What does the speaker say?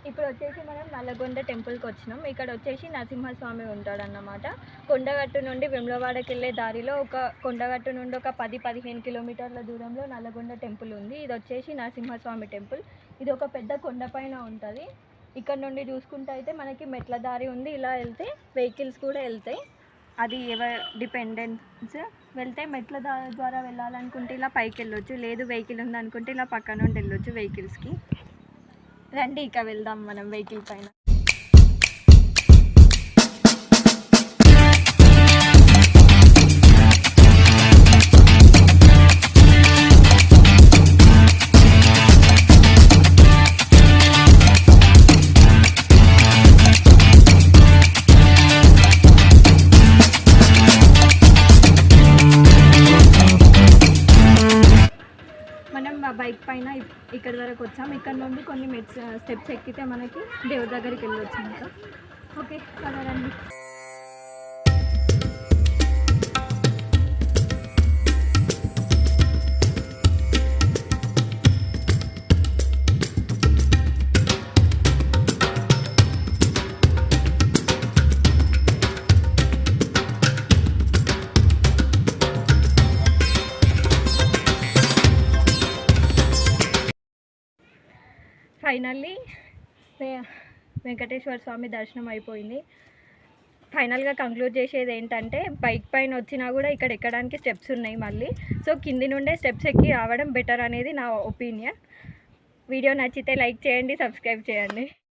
ఇప్పుడు వచ్చేసి మనం నల్లగొండ టెంపుల్కి వచ్చినాం. ఇక్కడ వచ్చేసి నరసింహస్వామి ఉంటాడన్నమాట. కొండగట్టు నుండి వేములవాడకి వెళ్ళే దారిలో కొండగట్టు నుండి ఒక 10-15 కిలోమీటర్ల దూరంలో నల్లగొండ టెంపుల్ ఉంది. ఇది వచ్చేసి నరసింహస్వామి టెంపుల్. ఇది ఒక పెద్ద కొండపైన ఉంటుంది. ఇక్కడ నుండి చూసుకుంటే అయితే మనకి మెట్ల దారి ఉంది. ఇలా వెళ్తే వెహికల్స్ కూడా వెళ్తాయి. అది డిపెండెన్స్. వెళ్తే మెట్ల ద్వారా వెళ్ళాలనుకుంటే ఇలా పైకి వెళ్ళొచ్చు, లేదు వెహికల్ ఉందనుకుంటే ఇలా పక్క నుండి వెళ్ళొచ్చు వెహికల్స్కి. రండి ఇక వెళ్దాం మనం వెహికల్ పైన. మనం మా బైక్ పైన ఇక్కడ వరకు వచ్చాం. ఇక్కడ నుండి కొన్ని స్టెప్స్ ఎక్కితే మనకి దేవుడి దగ్గరికి వెళ్ళొచ్చు. ఇంకా ఓకే రండి. ఫైనల్లీ వెంకటేశ్వర స్వామి దర్శనం అయిపోయింది. ఫైనల్గా కంక్లూడ్ చేసేది ఏంటంటే, బైక్ పైన వచ్చినా కూడా ఇక్కడ ఎక్కడానికి స్టెప్స్ ఉన్నాయి మళ్ళీ. సో కింది నుండే స్టెప్స్ ఎక్కి రావడం బెటర్ అనేది నా ఒపీనియన్. వీడియో నచ్చితే లైక్ చేయండి, సబ్స్క్రైబ్ చేయండి.